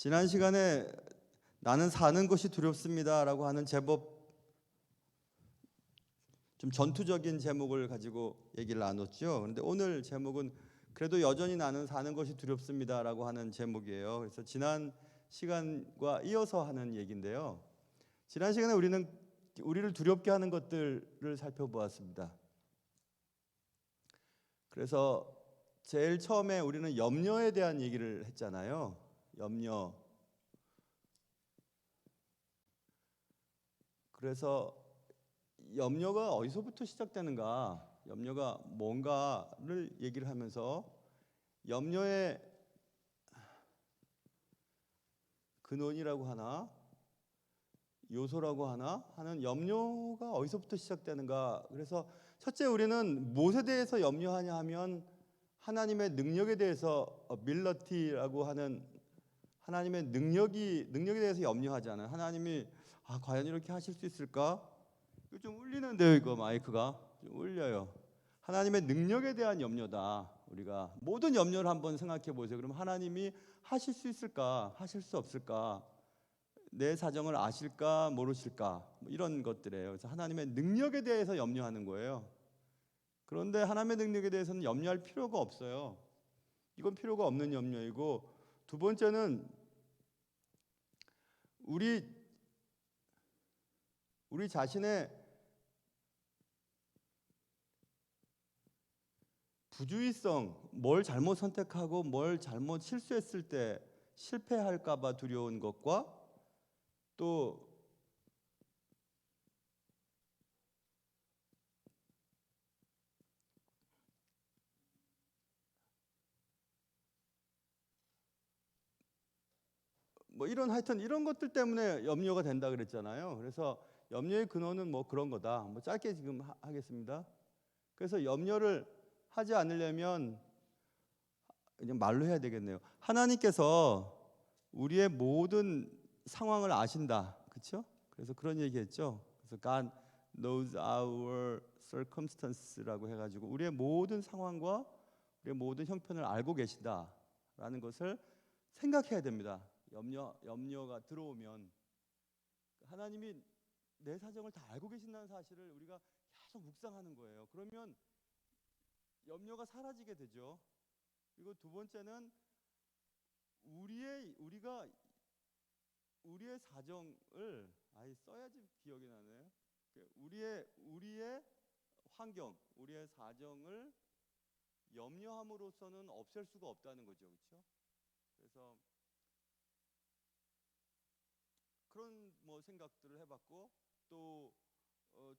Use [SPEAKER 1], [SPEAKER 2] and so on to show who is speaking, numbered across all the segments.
[SPEAKER 1] 지난 시간에 나는 사는 것이 두렵습니다라고 하는 제법 좀 전투적인 제목을 가지고 얘기를 나눴죠. 그런데 오늘 제목은 그래도 여전히 나는 사는 것이 두렵습니다라고 하는 제목이에요. 그래서 지난 시간과 이어서 하는 얘기인데요. 지난 시간에 우리를 두렵게 하는 것들을 살펴보았습니다. 그래서 제일 처음에 우리는 염려에 대한 얘기를 했잖아요. 염려. 그래서 염려가 어디서부터 시작되는가? 염려가 뭔가를 얘기를 하면서 염려의 근원이라고 하나, 요소라고 하나 하는 염려가 어디서부터 시작되는가? 그래서 첫째 우리는 무엇에 대해서 염려하냐 하면 하나님의 능력에 대해서 밀러티라고 하는 하나님의 능력에 대해서 염려하잖아요. 하나님이 과연 이렇게 하실 수 있을까? 이거 좀 울리는데요, 이거 마이크가 좀 울려요. 하나님의 능력에 대한 염려다. 우리가 모든 염려를 한번 생각해 보세요. 그럼 하나님이 하실 수 있을까? 하실 수 없을까? 내 사정을 아실까? 모르실까? 이런 것들이에요. 그래서 하나님의 능력에 대해서 염려하는 거예요. 그런데 하나님의 능력에 대해서는 염려할 필요가 없어요. 이건 필요가 없는 염려이고, 두 번째는 우리 자신의 부주의성, 뭘 잘못 선택하고 뭘 잘못 실수했을 때 실패할까 봐 두려운 것과 또 하여튼 이런 것들 때문에 염려가 된다 그랬잖아요. 그래서 염려의 근원은 그런 거다. 짧게 지금 하겠습니다. 그래서 염려를 하지 않으려면 그냥 말로 해야 되겠네요. 하나님께서 우리의 모든 상황을 아신다. 그렇죠? 그래서 그런 얘기했죠. 그래서 God knows our circumstances라고 해가지고 우리의 모든 상황과 우리의 모든 형편을 알고 계신다라는 것을 생각해야 됩니다. 염려가 들어오면 하나님이 내 사정을 다 알고 계신다는 사실을 우리가 계속 묵상하는 거예요. 그러면 염려가 사라지게 되죠. 그리고 두 번째는 우리의 사정을 써야지 기억이 나네. 우리의 환경, 우리의 사정을 염려함으로써는 없앨 수가 없다는 거죠, 그렇죠? 그래서 그런 생각들을 해봤고 또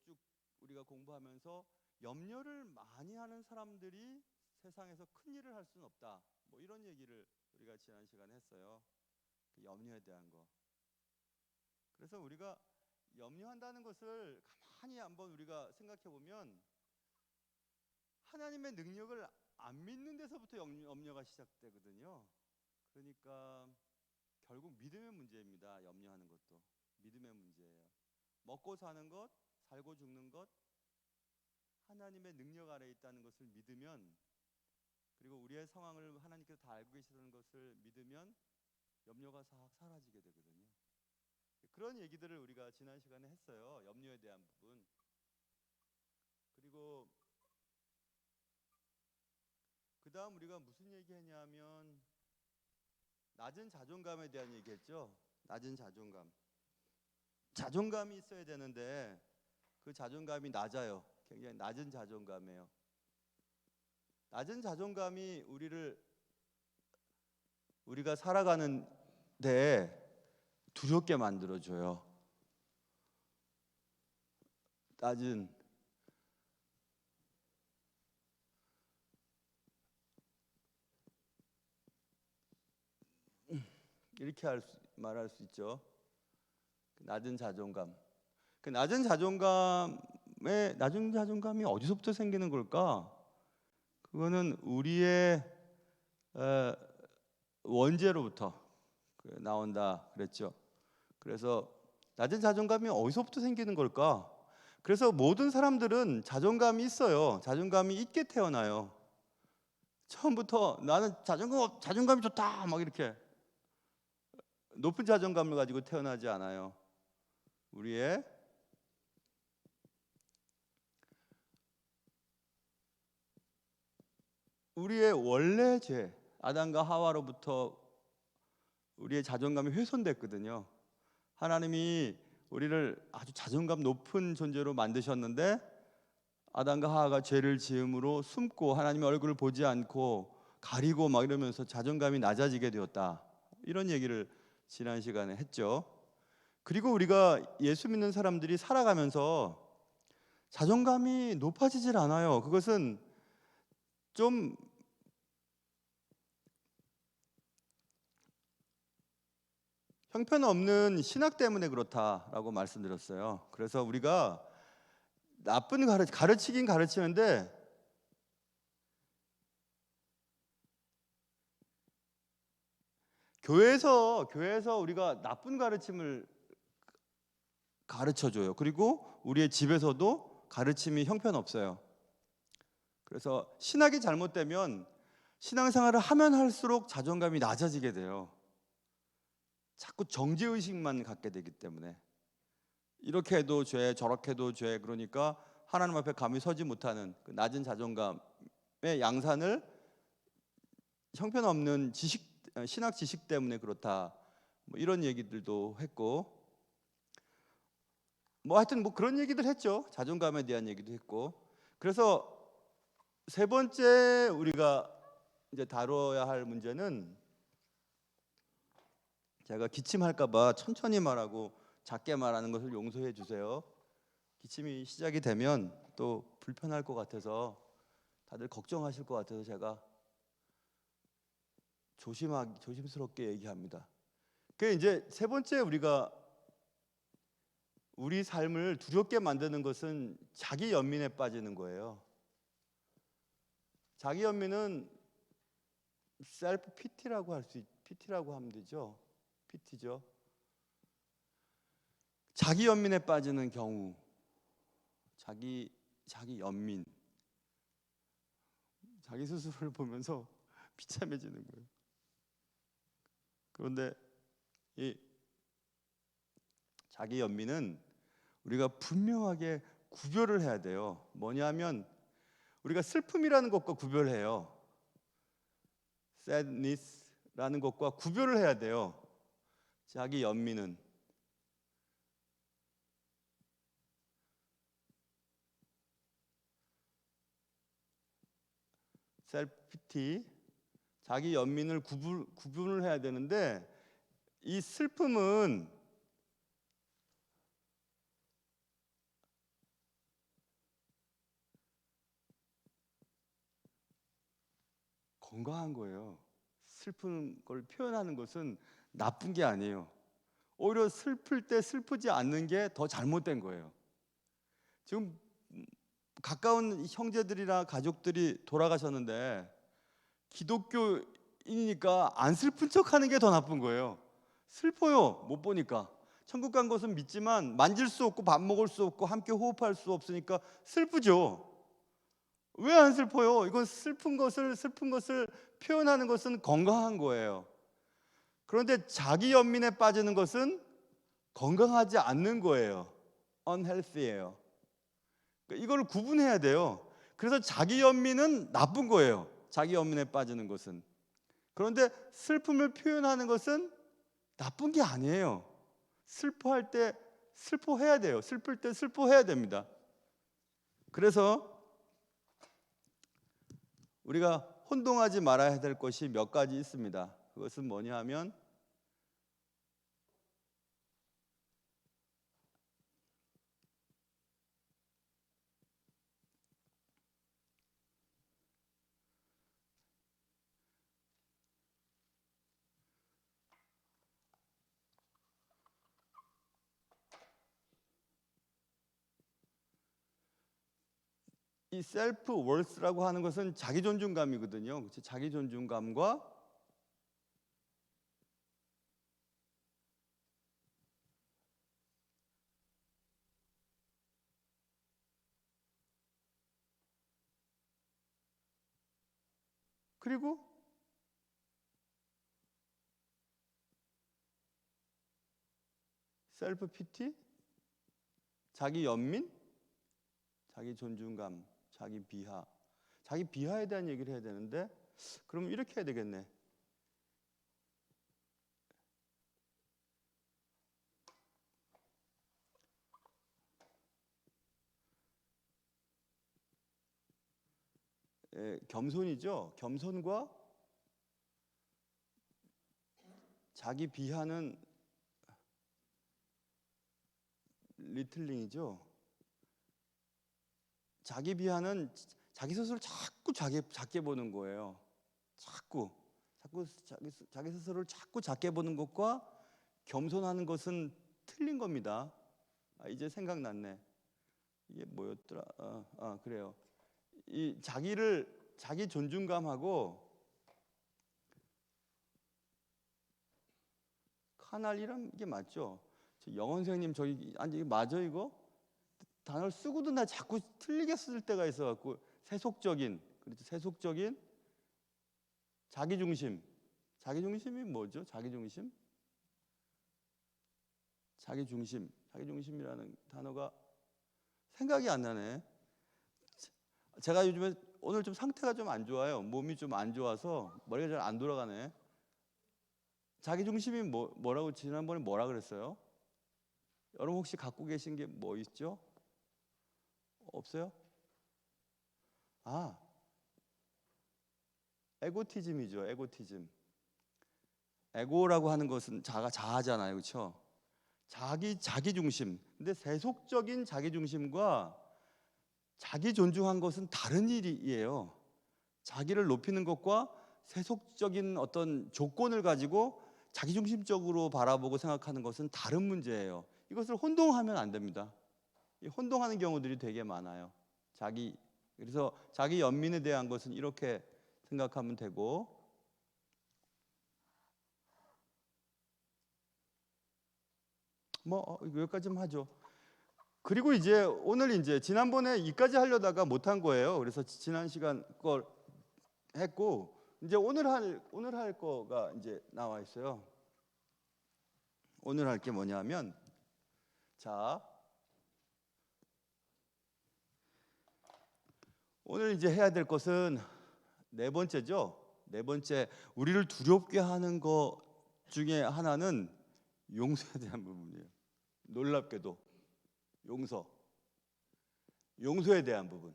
[SPEAKER 1] 쭉 우리가 공부하면서 염려를 많이 하는 사람들이 세상에서 큰 일을 할 수는 없다. 이런 얘기를 우리가 지난 시간에 했어요. 그 염려에 대한 거. 그래서 우리가 염려한다는 것을 가만히 한번 우리가 생각해 보면 하나님의 능력을 안 믿는 데서부터 염려가 시작되거든요. 그러니까 결국 믿음의 문제입니다. 염려하는 것도 믿음의 문제예요. 먹고 사는 것, 살고 죽는 것 하나님의 능력 아래에 있다는 것을 믿으면, 그리고 우리의 상황을 하나님께서 다 알고 계시다는 것을 믿으면 염려가 싹 사라지게 되거든요. 그런 얘기들을 우리가 지난 시간에 했어요. 염려에 대한 부분. 그리고 그 다음 우리가 무슨 얘기했냐면 낮은 자존감에 대한 얘기했죠. 낮은 자존감이 있어야 되는데 그 자존감이 낮아요. 굉장히 낮은 자존감이에요. 낮은 자존감이 우리가 살아가는 데 두렵게 만들어줘요. 이렇게 말할 수 있죠. 낮은 자존감. 그 낮은 자존감이 어디서부터 생기는 걸까? 그거는 우리의 원죄로부터 나온다 그랬죠. 그래서 낮은 자존감이 어디서부터 생기는 걸까? 그래서 모든 사람들은 자존감이 있어요. 자존감이 있게 태어나요. 처음부터 나는 자존감이 좋다 막 이렇게 높은 자존감을 가지고 태어나지 않아요. 우리의 원래 죄, 아담과 하와로부터 우리의 자존감이 훼손됐거든요. 하나님이 우리를 아주 자존감 높은 존재로 만드셨는데 아담과 하와가 죄를 지음으로 숨고 하나님의 얼굴을 보지 않고 가리고 막 이러면서 자존감이 낮아지게 되었다. 이런 얘기를 지난 시간에 했죠. 그리고 우리가 예수 믿는 사람들이 살아가면서 자존감이 높아지질 않아요. 그것은 좀 형편없는 신학 때문에 그렇다라고 말씀드렸어요. 그래서 우리가 나쁜 가르치긴 가르치는데 교회에서 우리가 나쁜 가르침을 가르쳐줘요. 그리고 우리의 집에서도 가르침이 형편없어요. 그래서 신학이 잘못되면 신앙생활을 하면 할수록 자존감이 낮아지게 돼요. 자꾸 정죄의식만 갖게 되기 때문에 이렇게 해도 죄 저렇게 해도 죄, 그러니까 하나님 앞에 감히 서지 못하는 그 낮은 자존감의 양산을 형편없는 신학 지식 때문에 그렇다, 뭐 이런 얘기들도 했고, 뭐 하여튼 뭐 그런 얘기들 했죠. 자존감에 대한 얘기도 했고. 그래서 세 번째 우리가 이제 다뤄야 할 문제는, 제가 기침할까봐 천천히 말하고 작게 말하는 것을 용서해 주세요. 기침이 시작이 되면 또 불편할 것 같아서, 다들 걱정하실 것 같아서 제가 조심스럽게 얘기합니다. 그 이제 세 번째 우리 삶을 두렵게 만드는 것은 자기 연민에 빠지는 거예요. 자기 연민은 셀프 PT라고 하면 되죠. PT죠. 자기 연민에 빠지는 경우, 자기 연민, 자기 스스로를 보면서 비참해지는 거예요. 그런데 이 자기 연민은 우리가 분명하게 구별을 해야 돼요. 뭐냐면 우리가 슬픔이라는 것과 구별해요. sadness라는 것과 구별을 해야 돼요. 자기 연민은 self pity, 자기 연민을 구분을 해야 되는데, 이 슬픔은 건강한 거예요. 슬픈 걸 표현하는 것은 나쁜 게 아니에요. 오히려 슬플 때 슬프지 않는 게 더 잘못된 거예요. 지금 가까운 형제들이나 가족들이 돌아가셨는데 기독교인이니까 안 슬픈 척하는 게 더 나쁜 거예요. 슬퍼요, 못 보니까. 천국 간 것은 믿지만 만질 수 없고 밥 먹을 수 없고 함께 호흡할 수 없으니까 슬프죠. 왜 안 슬퍼요? 이건 슬픈 것을 표현하는 것은 건강한 거예요. 그런데 자기 연민에 빠지는 것은 건강하지 않는 거예요. unhealthy예요. 이걸 구분해야 돼요. 그래서 자기 연민은 나쁜 거예요. 자기 연민에 빠지는 것은. 그런데 슬픔을 표현하는 것은 나쁜 게 아니에요. 슬퍼할 때 슬퍼해야 돼요. 슬플 때 슬퍼해야 됩니다. 그래서 우리가 혼동하지 말아야 될 것이 몇 가지 있습니다. 그것은 뭐냐 하면, 이 셀프 월스라고 하는 것은 자기 존중감이거든요. 자기 존중감과 그리고 셀프 피티, 자기 연민, 자기 존중감, 자기 비하. 자기 비하에 대한 얘기를 해야 되는데 그럼 이렇게 해야 되겠네. 겸손이죠. 겸손과 자기 비하는 리틀링이죠. 자기 비하는 자기 스스로를 자꾸 작게 보는 거예요. 자꾸 자기 스스로를 자꾸 작게 보는 것과 겸손하는 것은 틀린 겁니다. 이제 생각났네. 이게 뭐였더라? 그래요. 이 자기 존중감하고 카날이란 게 맞죠? 영어 선생님 저기 이게 맞아 이거? 단어를 쓰고도 나 자꾸 틀리게 쓸 때가 있어갖고 세속적인 그렇죠? 세속적인 자기중심. 자기중심이 뭐죠? 자기중심이라는 단어가 생각이 안 나네. 제가 요즘에 오늘 좀 상태가 좀 안 좋아요. 몸이 좀 안 좋아서 머리가 잘 안 돌아가네. 자기중심이 뭐라고 지난번에 뭐라 그랬어요? 여러분 혹시 갖고 계신 게 뭐 있죠? 없어요? 에고티즘이죠. 에고티즘. 에고라고 하는 것은 자아잖아요. 그렇죠? 자기 중심. 근데 세속적인 자기 중심과 자기 존중한 것은 다른 일이에요. 자기를 높이는 것과 세속적인 어떤 조건을 가지고 자기중심적으로 바라보고 생각하는 것은 다른 문제예요. 이것을 혼동하면 안 됩니다. 혼동하는 경우들이 되게 많아요. 그래서 자기 연민에 대한 것은 이렇게 생각하면 되고, 여기까지만 하죠. 그리고 이제 오늘 이제 지난번에 이까지 하려다가 못한 거예요. 그래서 지난 시간 걸 했고 이제 오늘 할 거가 이제 나와 있어요. 오늘 할 게 뭐냐면 오늘 이제 해야 될 것은 네 번째죠. 네 번째 우리를 두렵게 하는 것 중에 하나는 용서에 대한 부분이에요. 놀랍게도 용서에 대한 부분.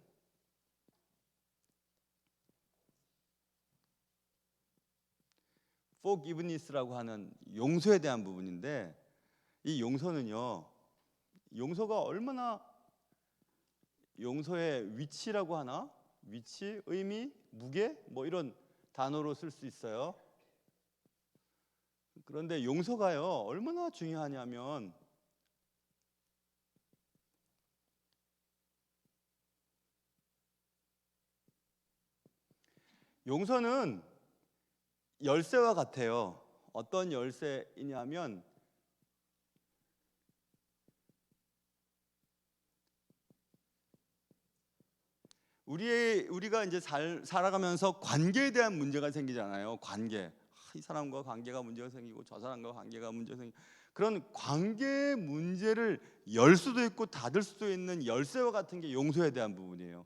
[SPEAKER 1] forgiveness라고 하는 용서에 대한 부분인데 이 용서가 얼마나 용서의 위치라고 하나? 위치, 의미, 무게 이런 단어로 쓸 수 있어요. 그런데 용서가요 얼마나 중요하냐면 용서는 열쇠와 같아요. 어떤 열쇠이냐면 우리가 이제 살아가면서 관계에 대한 문제가 생기잖아요. 이 사람과 관계가 문제가 생기고 저 사람과 관계가 문제가 생기고 그런 관계 문제를 열 수도 있고 닫을 수도 있는 열쇠와 같은 게 용서에 대한 부분이에요.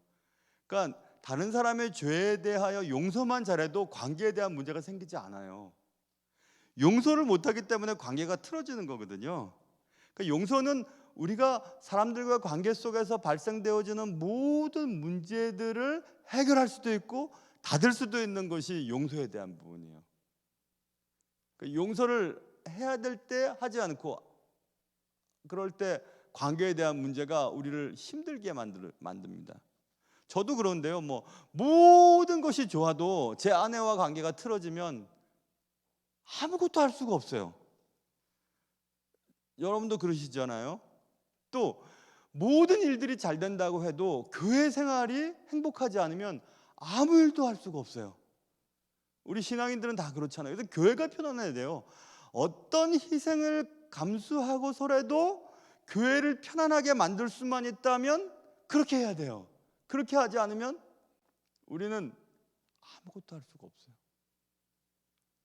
[SPEAKER 1] 그러니까 다른 사람의 죄에 대하여 용서만 잘해도 관계에 대한 문제가 생기지 않아요. 용서를 못하기 때문에 관계가 틀어지는 거거든요. 그러니까 용서는 우리가 사람들과 관계 속에서 발생되어지는 모든 문제들을 해결할 수도 있고 닫을 수도 있는 것이 용서에 대한 부분이에요. 그러니까 용서를 해야 될 때 하지 않고 그럴 때 관계에 대한 문제가 우리를 힘들게 만듭니다. 저도 그런데요. 모든 것이 좋아도 제 아내와 관계가 틀어지면 아무것도 할 수가 없어요. 여러분도 그러시잖아요. 또 모든 일들이 잘 된다고 해도 교회 생활이 행복하지 않으면 아무 일도 할 수가 없어요. 우리 신앙인들은 다 그렇잖아요. 그래서 교회가 편안해야 돼요. 어떤 희생을 감수하고서라도 교회를 편안하게 만들 수만 있다면 그렇게 해야 돼요. 그렇게 하지 않으면 우리는 아무것도 할 수가 없어요.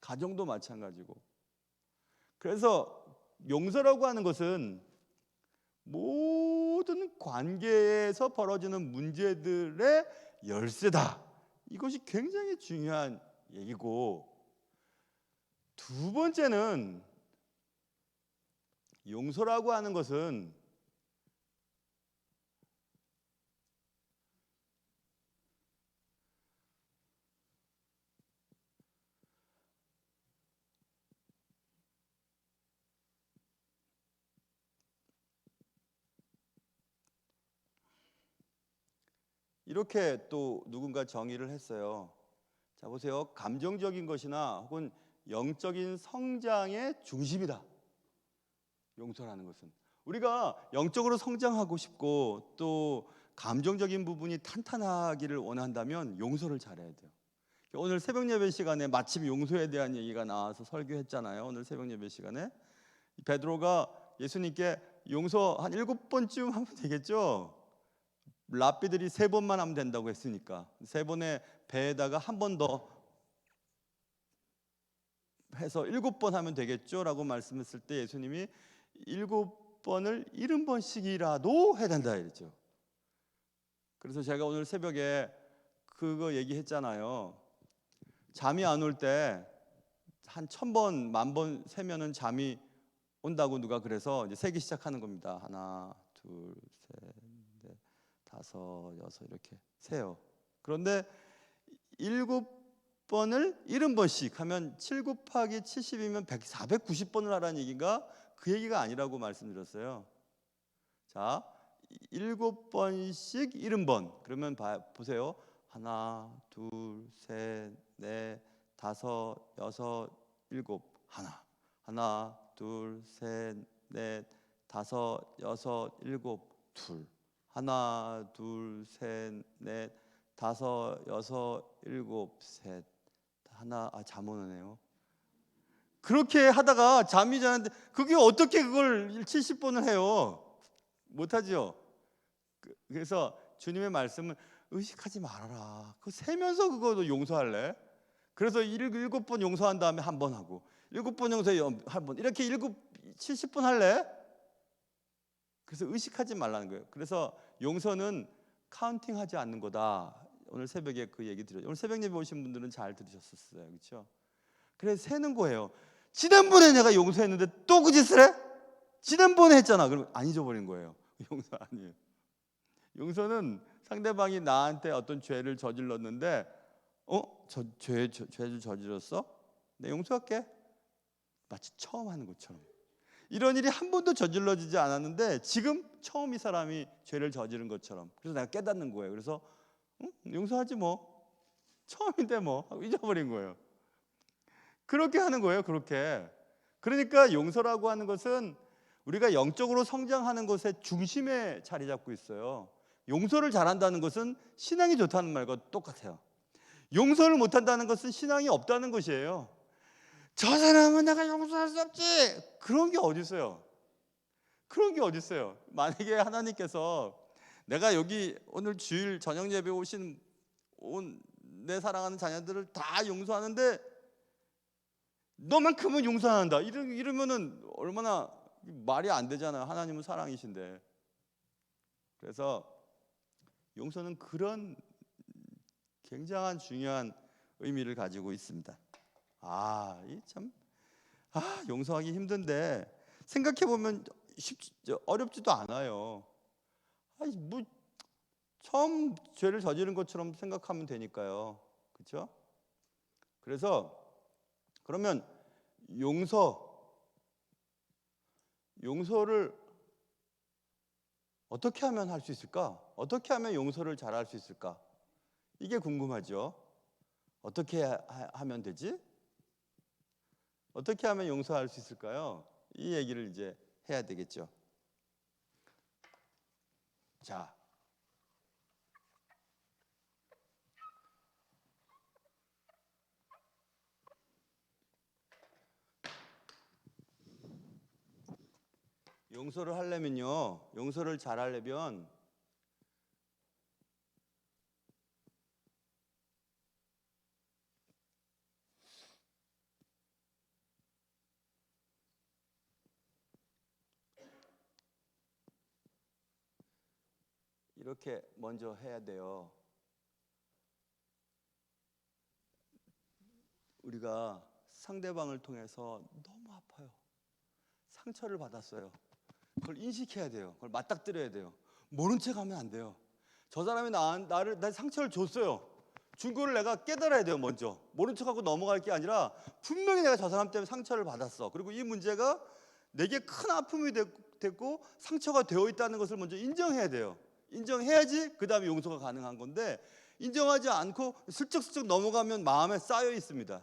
[SPEAKER 1] 가정도 마찬가지고. 그래서 용서라고 하는 것은 모든 관계에서 벌어지는 문제들의 열쇠다. 이것이 굉장히 중요한 얘기고, 두 번째는 용서라고 하는 것은 이렇게 또 누군가 정의를 했어요. 자, 보세요. 감정적인 것이나 혹은 영적인 성장의 중심이다. 용서라는 것은 우리가 영적으로 성장하고 싶고 또 감정적인 부분이 탄탄하기를 원한다면 용서를 잘해야 돼요. 오늘 새벽 예배 시간에 마침 용서에 대한 얘기가 나와서 설교했잖아요. 오늘 새벽 예배 시간에 베드로가 예수님께 용서 한 7번쯤 하면 되겠죠. 랍비들이 3번만 하면 된다고 했으니까 3번의 배에다가 한 번 더 해서 7번 하면 되겠죠 라고 말씀했을 때 예수님이 7번을 70번씩이라도 해야 된다 이랬죠. 그래서 제가 오늘 새벽에 그거 얘기했잖아요. 잠이 안 올 때 한 1000번, 10,000번 세면은 잠이 온다고 누가 그래서 이제 세기 시작하는 겁니다. 하나, 둘, 셋, 넷, 다섯, 여섯 이렇게 세요. 그런데 7번을 70번씩 하면 7 곱하기 70이면 490번을 하라는 얘기가 그 얘기가 아니라고 말씀드렸어요. 자, 7번씩 70번. 그러면 보세요. 하나, 둘, 셋, 넷, 다섯, 여섯, 일곱. 하나, 둘, 셋, 넷, 다섯, 여섯, 일곱. 둘. 하나, 둘, 셋, 넷, 다섯, 여섯, 일곱, 셋. 하나, 잠 오네요. 그렇게 하다가 잠이 자는데 그게 어떻게 그걸 70번을 해요? 못하죠. 그래서 주님의 말씀은 의식하지 말아라. 그거 세면서 그거도 용서할래? 그래서 7번 용서한 다음에 한 번 하고 7번 용서해 한 번 이렇게 70번 할래? 그래서 의식하지 말라는 거예요. 그래서 용서는 카운팅하지 않는 거다. 오늘 새벽에 그 얘기 드렸죠. 오늘 새벽 예배 오신 분들은 잘 들으셨었어요. 그렇죠? 그래서 세는 거예요. 지난번에 내가 용서했는데 또 그 짓을 해? 지난번에 했잖아. 그러면 안 잊어버린 거예요. 용서 아니에요. 용서는 상대방이 나한테 어떤 죄를 저질렀는데 죄를 저질렀어? 내 용서할게. 마치 처음 하는 것처럼. 이런 일이 한 번도 저질러지지 않았는데 지금 처음 이 사람이 죄를 저지른 것처럼. 그래서 내가 깨닫는 거예요. 그래서 용서하지 뭐. 처음인데 뭐 하고 잊어버린 거예요. 그렇게 하는 거예요. 그렇게. 그러니까 용서라고 하는 것은 우리가 영적으로 성장하는 것의 중심에 자리 잡고 있어요. 용서를 잘한다는 것은 신앙이 좋다는 말과 똑같아요. 용서를 못한다는 것은 신앙이 없다는 것이에요. 저 사람은 내가 용서할 수 없지. 그런 게 어디 있어요? 그런 게 어디 있어요? 만약에 하나님께서 내가 여기 오늘 주일 저녁 예배 오신 내 사랑하는 자녀들을 다 용서하는데 너만큼은 용서 안 한다. 이러면은 얼마나 말이 안 되잖아요. 하나님은 사랑이신데. 그래서 용서는 그런 굉장한 중요한 의미를 가지고 있습니다. 용서하기 힘든데 생각해 보면 어렵지도 않아요. 뭐 처음 죄를 저지른 것처럼 생각하면 되니까요. 그렇죠? 그래서 그러면 용서를 어떻게 하면 할 수 있을까? 어떻게 하면 용서를 잘할 수 있을까? 이게 궁금하죠. 어떻게 하면 되지? 어떻게 하면 용서할 수 있을까요? 이 얘기를 이제 해야 되겠죠. 자, 용서를 잘하려면 이렇게 먼저 해야 돼요. 우리가 상대방을 통해서 너무 아파요. 상처를 받았어요. 그걸 인식해야 돼요. 그걸 맞닥뜨려야 돼요. 모른 척 하면 안 돼요. 저 사람이 나한테 상처를 줬어요. 준 거를 내가 깨달아야 돼요. 먼저 모른 척하고 넘어갈 게 아니라 분명히 내가 저 사람 때문에 상처를 받았어. 그리고 이 문제가 내게 큰 아픔이 됐고 상처가 되어 있다는 것을 먼저 인정해야 돼요. 인정해야지 그 다음에 용서가 가능한 건데, 인정하지 않고 슬쩍슬쩍 넘어가면 마음에 쌓여 있습니다.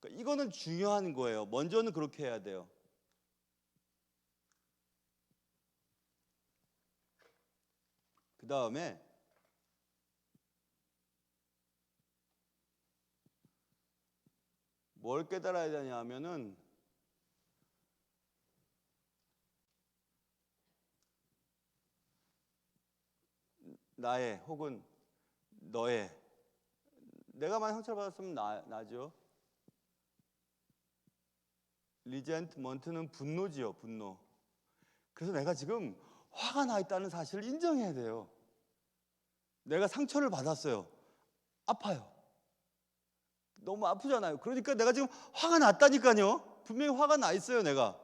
[SPEAKER 1] 그러니까 이거는 중요한 거예요. 먼저는 그렇게 해야 돼요. 그 다음에 뭘 깨달아야 되냐 하면은, 나의 혹은 너의, 내가 만약 상처를 받았으면 나죠. 리젠트먼트는 분노지요. 분노. 그래서 내가 지금 화가 나 있다는 사실을 인정해야 돼요. 내가 상처를 받았어요. 아파요. 너무 아프잖아요. 그러니까 내가 지금 화가 났다니까요. 분명히 화가 나 있어요. 내가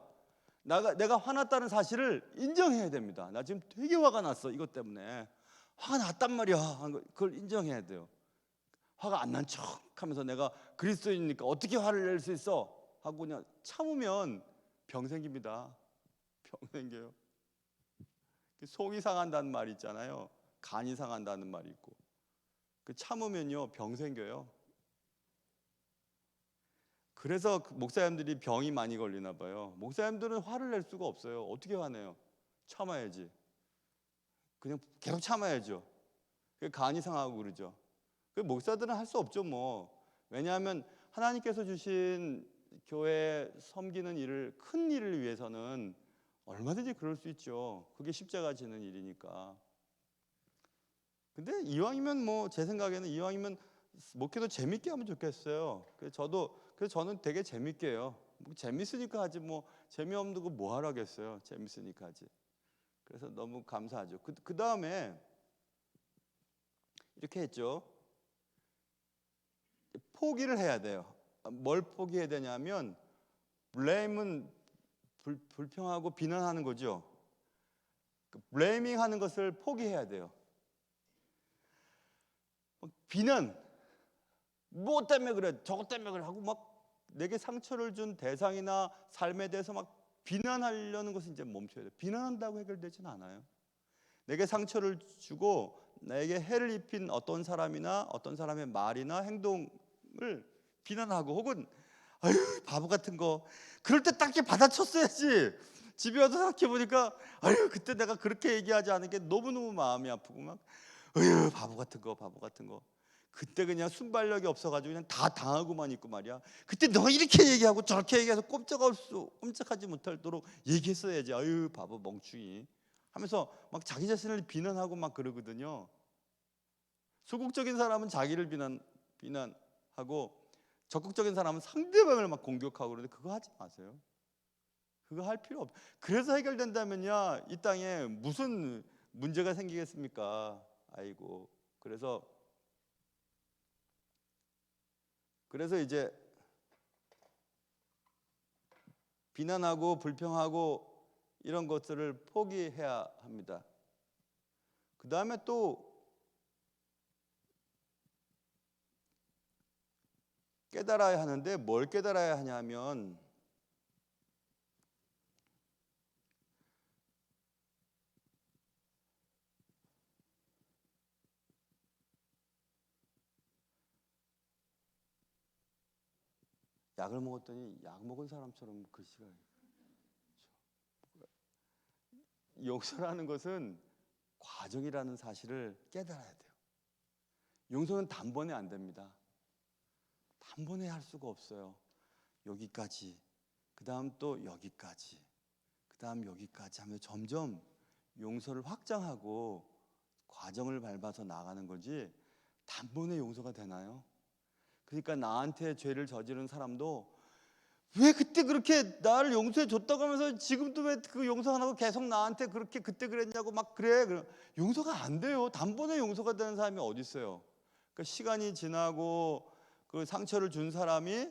[SPEAKER 1] 화났다는 사실을 인정해야 됩니다. 나 지금 되게 화가 났어. 이것 때문에 화가 났단 말이야. 그걸 인정해야 돼요. 화가 안 난 척 하면서 내가 그리스도인이니까 어떻게 화를 낼 수 있어 하고 그냥 참으면 병 생깁니다. 병 생겨요. 속이 상한다는 말이 있잖아요. 간이 상한다는 말이 있고, 그 참으면요 병 생겨요. 그래서 목사님들이 병이 많이 걸리나 봐요. 목사님들은 화를 낼 수가 없어요. 어떻게 화내요? 참아야지. 그냥 계속 참아야죠. 간이 상하고 그러죠. 목사들은 할 수 없죠 뭐. 왜냐하면 하나님께서 주신 교회 섬기는 일을, 큰 일을 위해서는 얼마든지 그럴 수 있죠. 그게 십자가 지는 일이니까. 근데 이왕이면 뭐 제 생각에는 이왕이면 목회도 재밌게 하면 좋겠어요. 그래서 저는 되게 재밌게 해요. 뭐 재밌으니까 하지 뭐 재미없는 거 뭐 하러 하겠어요. 재밌으니까 하지. 그래서 너무 감사하죠. 그 다음에 이렇게 했죠. 포기를 해야 돼요. 뭘 포기해야 되냐면, 블레임은 불평하고 비난하는 거죠. 블레이밍 하는 것을 포기해야 돼요. 비난, 뭐 때문에 그래, 저것 때문에 그래 하고 막 내게 상처를 준 대상이나 삶에 대해서 막 비난하려는 것은 이제 멈춰야 돼요. 비난한다고 해결되지는 않아요. 내게 상처를 주고 나에게 해를 입힌 어떤 사람이나 어떤 사람의 말이나 행동을 비난하고, 혹은 아유 바보 같은 거, 그럴 때 딱히 받아쳤어야지. 집에 와서 생각해보니까 아유 그때 내가 그렇게 얘기하지 않은 게 너무너무 마음이 아프고, 막 아유 바보 같은 거 그때 그냥 순발력이 없어가지고 그냥 다 당하고만 있고 말이야. 그때 너가 이렇게 얘기하고 저렇게 얘기해서 꼼짝하지 못하도록 얘기했어야지. 아유 바보 멍충이 하면서 막 자기 자신을 비난하고 막 그러거든요. 소극적인 사람은 자기를 비난하고 적극적인 사람은 상대방을 막 공격하고 그러는데, 그거 하지 마세요. 그거 할 필요 없어요. 그래서 해결된다면야 이 땅에 무슨 문제가 생기겠습니까? 아이고. 그래서 이제 비난하고 불평하고 이런 것들을 포기해야 합니다. 그 다음에 또 깨달아야 하는데, 뭘 깨달아야 하냐면, 약을 먹었더니 약 먹은 사람처럼 글씨가, 용서라는 것은 과정이라는 사실을 깨달아야 돼요. 용서는 단번에 안 됩니다. 단번에 할 수가 없어요. 여기까지, 그 다음 또 여기까지, 그 다음 여기까지 하면 점점 용서를 확장하고 과정을 밟아서 나가는 거지, 단번에 용서가 되나요? 그러니까 나한테 죄를 저지른 사람도 왜 그때 그렇게 나를 용서해 줬다고 하면서 지금도 왜 그 용서 안 하고 계속 나한테 그렇게 그때 그랬냐고 막 그래. 용서가 안 돼요. 단번에 용서가 되는 사람이 어디 있어요? 그러니까 시간이 지나고 그 상처를 준 사람이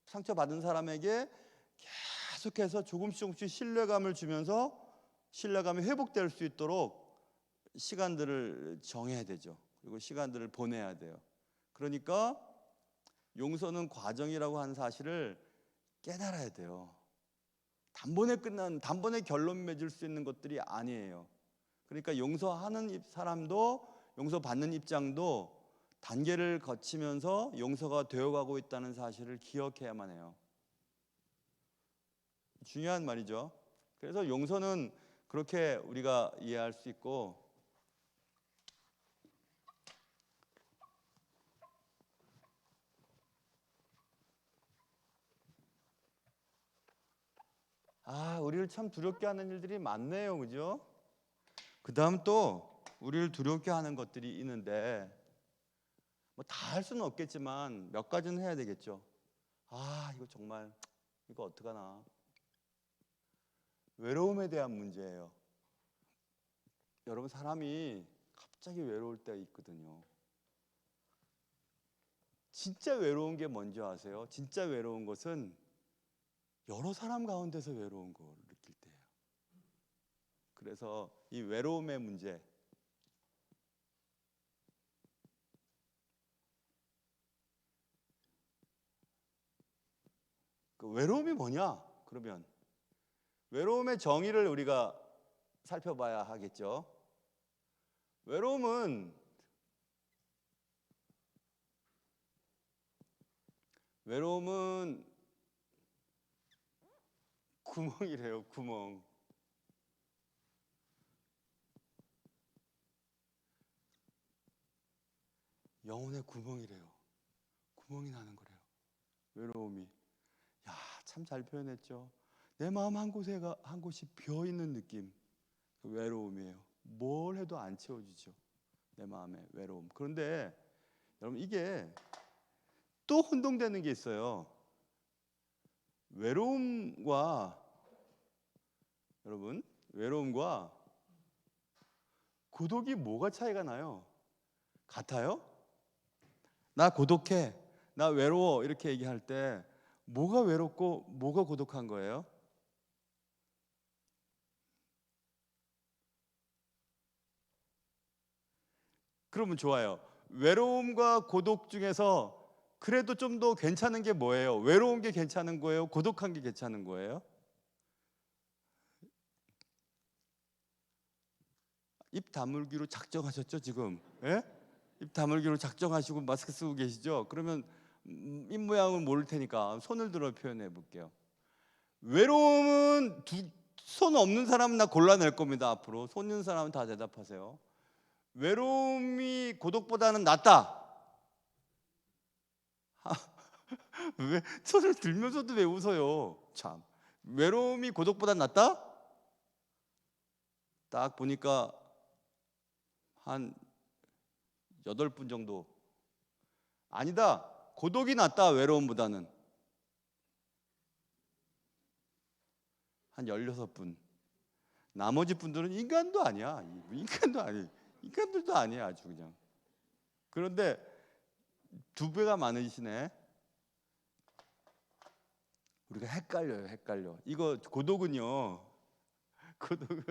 [SPEAKER 1] 상처받은 사람에게 계속해서 조금씩 신뢰감을 주면서 신뢰감이 회복될 수 있도록 시간들을 정해야 되죠. 그리고 시간들을 보내야 돼요. 그러니까 용서는 과정이라고 하는 사실을 깨달아야 돼요. 단번에 결론 맺을 수 있는 것들이 아니에요. 그러니까 용서하는 사람도 용서받는 입장도 단계를 거치면서 용서가 되어가고 있다는 사실을 기억해야만 해요. 중요한 말이죠. 그래서 용서는 그렇게 우리가 이해할 수 있고, 우리를 참 두렵게 하는 일들이 많네요, 그죠? 그 다음 또 우리를 두렵게 하는 것들이 있는데, 뭐 다 할 수는 없겠지만 몇 가지는 해야 되겠죠. 이거 정말 이거 어떡하나. 외로움에 대한 문제예요. 여러분, 사람이 갑자기 외로울 때가 있거든요. 진짜 외로운 게 뭔지 아세요? 진짜 외로운 것은 여러 사람 가운데서 외로운 걸 느낄 때예요. 그래서 이 외로움의 문제, 그 외로움이 뭐냐? 그러면 외로움의 정의를 우리가 살펴봐야 하겠죠. 외로움은 구멍이래요. 구멍. 영혼의 구멍이래요. 구멍이 나는 거래요. 외로움이. 참 잘 표현했죠. 내 마음 한 곳이 비어 있는 느낌. 그 외로움이에요. 뭘 해도 안 채워지죠. 내 마음의 외로움. 그런데 여러분, 이게 또 혼동되는 게 있어요. 외로움과 고독이 뭐가 차이가 나요? 같아요? 나 고독해, 나 외로워 이렇게 얘기할 때 뭐가 외롭고 뭐가 고독한 거예요? 그러면 좋아요. 외로움과 고독 중에서 그래도 좀 더 괜찮은 게 뭐예요? 외로운 게 괜찮은 거예요? 고독한 게 괜찮은 거예요? 입 다물기로 작정하셨죠, 지금? 예? 입 다물기로 작정하시고 마스크 쓰고 계시죠? 그러면 입 모양은 모를 테니까 손을 들어 표현해 볼게요. 외로움은 손 없는 사람은 나 골라낼 겁니다. 앞으로 손 있는 사람은 다 대답하세요. 외로움이 고독보다는 낫다. 왜 손을 들면서도 왜 웃어요? 참. 외로움이 고독보다 낫다? 딱 보니까 한 8분 정도. 아니다. 고독이 낫다. 외로움보다는. 한 16분. 나머지 분들은 인간도 아니야. 인간도 아니. 인간들도 아니야. 아주 그냥. 그런데 2배가 많으시네. 우리가 헷갈려. 이거 고독은요. 고독은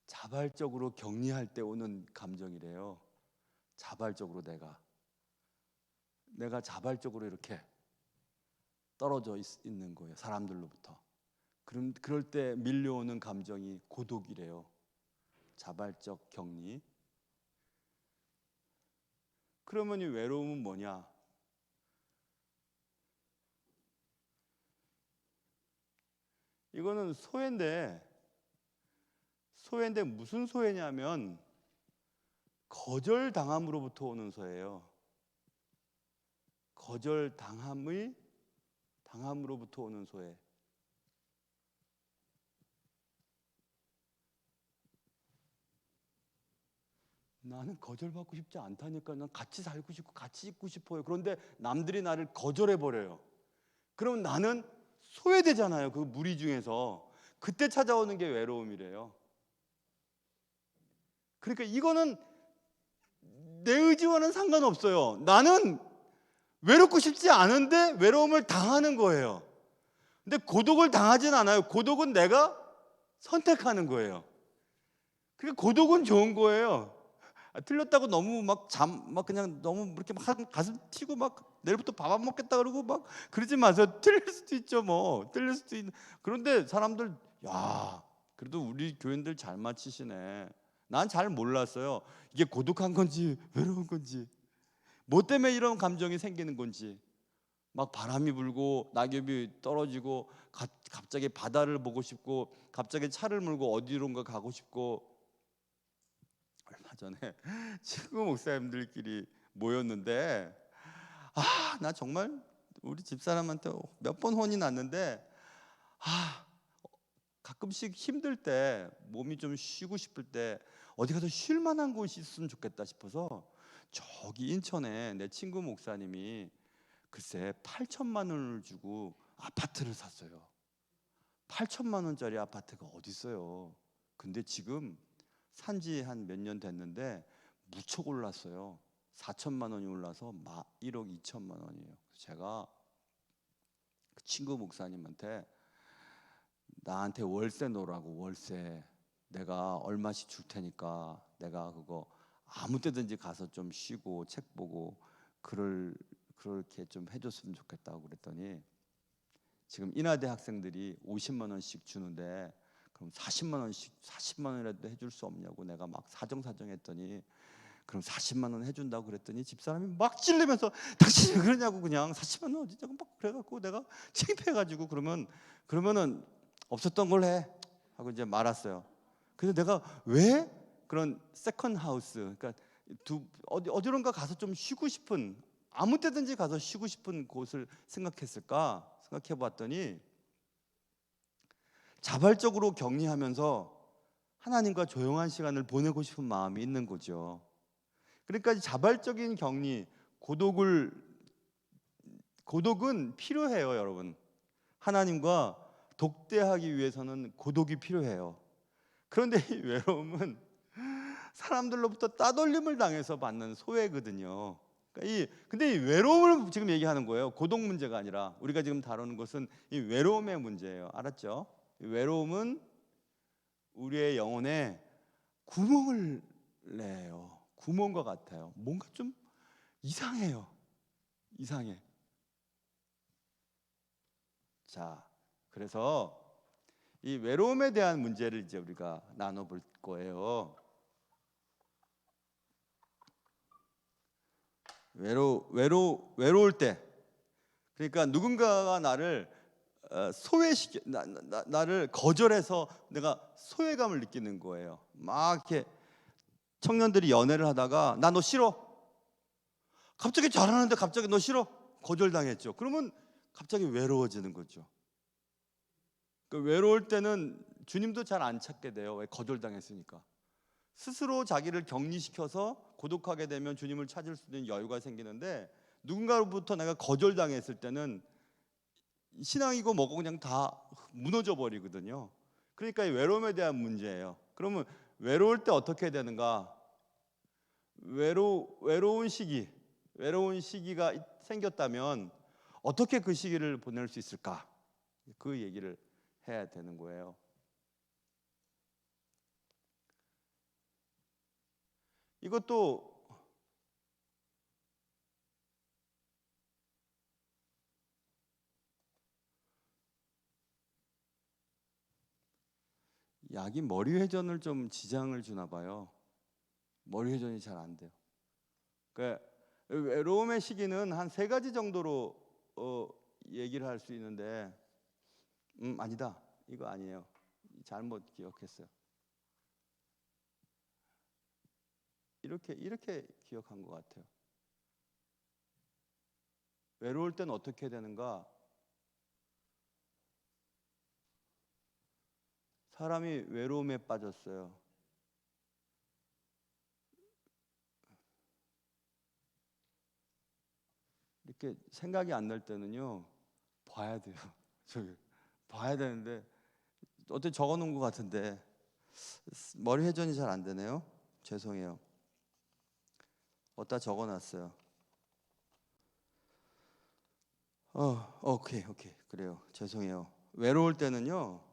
[SPEAKER 1] 자발적으로 격리할 때 오는 감정이래요. 자발적으로 내가 자발적으로 이렇게 떨어져 있는 거예요. 사람들로부터. 그럴 때 밀려오는 감정이 고독이래요. 자발적 격리. 그러면 이 외로움은 뭐냐? 이거는 소외인데 무슨 소외냐면 거절당함으로부터 오는 소예요. 당함으로부터 오는 소예. 나는 거절받고 싶지 않다니까. 난 같이 살고 싶고 같이 있고 싶어요. 그런데 남들이 나를 거절해 버려요. 그럼 나는 소외되잖아요. 그 무리 중에서. 그때 찾아오는 게 외로움이래요. 그러니까 이거는 내 의지와는 상관없어요. 나는 외롭고 싶지 않은데 외로움을 당하는 거예요. 근데 고독을 당하진 않아요. 고독은 내가 선택하는 거예요. 그러니까 고독은 좋은 거예요. 틀렸다고 너무 막 그냥 너무 이렇게 막 가슴 튀고 막 내일부터 밥 안 먹겠다 그러고 막 그러지 마세요. 틀릴 수도 있죠, 뭐. 틀릴 수도 있는. 그런데 사람들, 야, 그래도 우리 교인들 잘 맞히시네. 난 잘 몰랐어요. 이게 고독한 건지 외로운 건지, 뭐 때문에 이런 감정이 생기는 건지. 막 바람이 불고 낙엽이 떨어지고 갑자기 바다를 보고 싶고 갑자기 차를 몰고 어디론가 가고 싶고. 얼마 전에 친구 목사님들끼리 모였는데, 나 정말 우리 집사람한테 몇 번 혼이 났는데, 가끔씩 힘들 때, 몸이 좀 쉬고 싶을 때 어디 가서 쉴 만한 곳이 있으면 좋겠다 싶어서 저기 인천에 내 친구 목사님이 글쎄 8천만 원을 주고 아파트를 샀어요. 8천만 원짜리 아파트가 어디 있어요. 근데 지금 산지 한 몇 년 됐는데 무척 올랐어요. 4천만 원이 올라서 1억 2천만 원이에요. 제가 그 친구 목사님한테 나한테 월세 놓으라고, 월세 내가 얼마씩 줄 테니까 내가 그거 아무 때든지 가서 좀 쉬고 책 보고 그렇게 좀 해줬으면 좋겠다고 그랬더니, 지금 인하대 학생들이 50만 원씩 주는데 그럼 40만 원이라도 해줄 수 없냐고 내가 막 사정했더니, 그럼 40만 원 해준다고 그랬더니 집사람이 막 찔리면서 당신이 왜 그러냐고, 그냥 40만 원 어디냐고 막 그래갖고 내가 창피해가지고, 그러면은 없었던 걸 해 하고 이제 말았어요. 그래서 내가 왜 그런 세컨 하우스, 그러니까 어디론가 가서 좀 쉬고 싶은, 아무 때든지 가서 쉬고 싶은 곳을 생각했을까 생각해 봤더니, 자발적으로 격리하면서 하나님과 조용한 시간을 보내고 싶은 마음이 있는 거죠. 그러니까 자발적인 격리, 고독은 필요해요, 여러분. 하나님과 독대하기 위해서는 고독이 필요해요. 그런데 이 외로움은 사람들로부터 따돌림을 당해서 받는 소외거든요. 근데 이 외로움을 지금 얘기하는 거예요. 고독 문제가 아니라 우리가 지금 다루는 것은 이 외로움의 문제예요. 알았죠? 이 외로움은 우리의 영혼에 구멍을 내요. 구멍과 같아요. 뭔가 좀 이상해요. 이상해. 자, 그래서 이 외로움에 대한 문제를 이제 우리가 나눠볼 거예요. 외로울 때, 그러니까 누군가가 나를 나를 거절해서 내가 소외감을 느끼는 거예요. 막 이렇게 청년들이 연애를 하다가 나 너 싫어. 갑자기 잘하는데 갑자기 너 싫어. 거절당했죠. 그러면 갑자기 외로워지는 거죠. 그 외로울 때는 주님도 잘 안 찾게 돼요. 왜? 거절당했으니까. 스스로 자기를 격리시켜서 고독하게 되면 주님을 찾을 수 있는 여유가 생기는데, 누군가로부터 내가 거절당했을 때는 신앙이고 뭐고 그냥 다 무너져 버리거든요. 그러니까 이 외로움에 대한 문제예요. 그러면 외로울 때 어떻게 되는가? 외로운 시기가 생겼다면 어떻게 그 시기를 보낼 수 있을까? 그 얘기를 해야 되는 거예요. 이것도 약이 머리 회전을 좀 지장을 주나 봐요. 머리 회전이 잘 안 돼요. 그러니까 외로움의 시기는 한 3가지 정도로 얘기를 할 수 있는데, 아니다. 이거 아니에요. 잘못 기억했어요. 이렇게 기억한 것 같아요. 외로울 땐 어떻게 되는가? 사람이 외로움에 빠졌어요. 이렇게 생각이 안 날 때는요 봐야 돼요. 저기 봐야 되는데 어떻게 적어놓은 것 같은데 머리 회전이 잘 안 되네요. 죄송해요. 어디다 적어놨어요. 오케이 그래요. 죄송해요. 외로울 때는요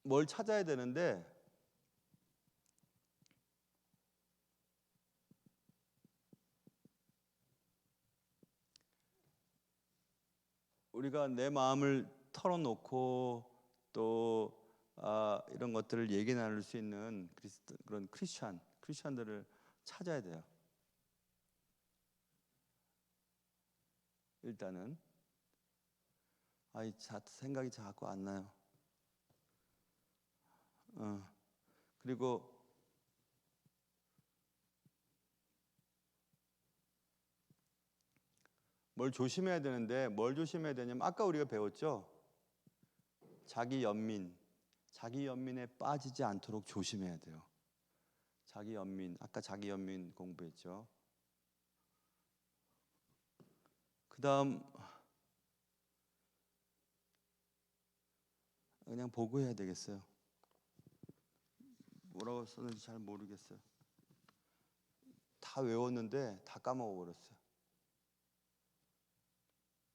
[SPEAKER 1] 뭘 찾아야 되는데 우리가 내 마음을 털어놓고 또 이런 것들을 얘기 나눌 수 있는 그런 크리스찬들을 찾아야 돼요. 일단은 생각이 자꾸 안 나요. 그리고 뭘 조심해야 되는데 뭘 조심해야 되냐면 아까 우리가 배웠죠. 자기 연민에 빠지지 않도록 조심해야 돼요. 아까 자기 연민 공부했죠. 그 다음 그냥 보고 해야 되겠어요. 뭐라고 썼는지 잘 모르겠어요. 다 외웠는데 다 까먹어버렸어요.